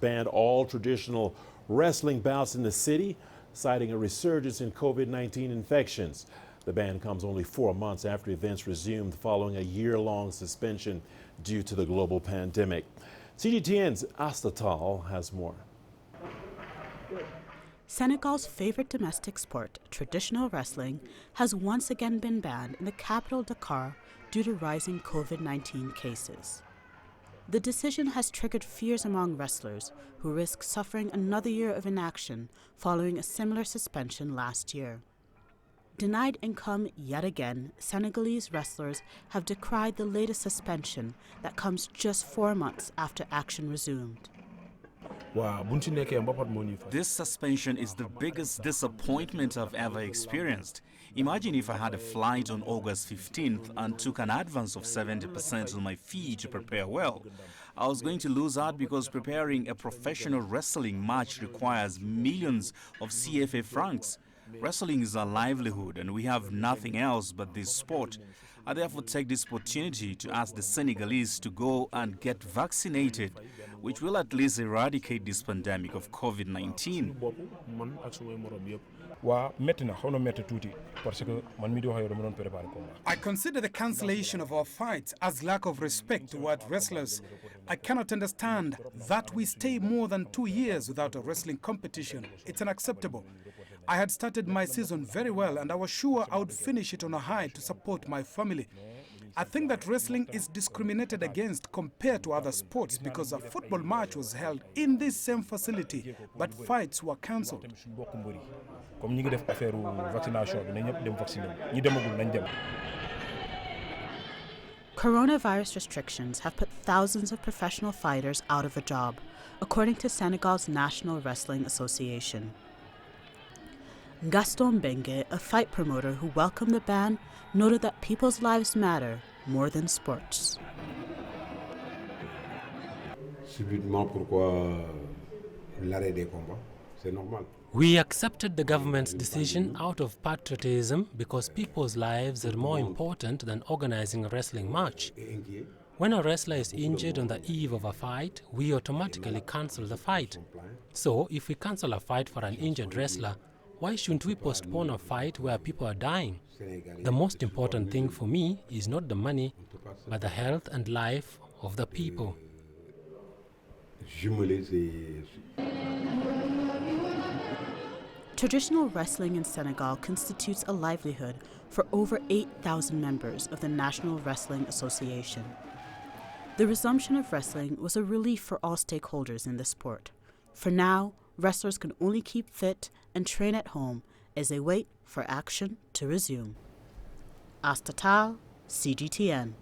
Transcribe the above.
banned all traditional wrestling bouts in the city, citing a resurgence in COVID-19 infections. The ban comes only 4 months after events resumed following a year-long suspension due to the global pandemic. CGTN's Astatal has more. Senegal's favorite domestic sport, traditional wrestling, has once again been banned in the capital Dakar due to rising COVID-19 cases. The decision has triggered fears among wrestlers who risk suffering another year of inaction following a similar suspension last year. Denied income yet again, Senegalese wrestlers have decried the latest suspension that comes just 4 months after action resumed. This suspension is the biggest disappointment I've ever experienced. Imagine if I had a flight on August 15th and took an advance of 70% on my fee to prepare well. I was going to lose out because preparing a professional wrestling match requires millions of CFA francs. Wrestling is our livelihood and we have nothing else but this sport. I therefore take this opportunity to ask the Senegalese to go and get vaccinated, which will at least eradicate this pandemic of COVID-19. I consider the cancellation of our fights as lack of respect toward wrestlers. I cannot understand that we stay more than 2 years without a wrestling competition. It's unacceptable. I had started my season very well and I was sure I would finish it on a high to support my family. I think that wrestling is discriminated against compared to other sports because a football match was held in this same facility, but fights were cancelled. Coronavirus restrictions have put thousands of professional fighters out of a job, according to Senegal's National Wrestling Association. Gaston Bengue, a fight promoter who welcomed the ban, noted that people's lives matter more than sports. We accepted the government's decision out of patriotism because people's lives are more important than organizing a wrestling match. When a wrestler is injured on the eve of a fight, we automatically cancel the fight. So, if we cancel a fight for an injured wrestler, why shouldn't we postpone a fight where people are dying? The most important thing for me is not the money, but the health and life of the people. Traditional wrestling in Senegal constitutes a livelihood for over 8,000 members of the National Wrestling Association. The resumption of wrestling was a relief for all stakeholders in the sport. For now, wrestlers can only keep fit and train at home as they wait for action to resume. Astatal, CGTN.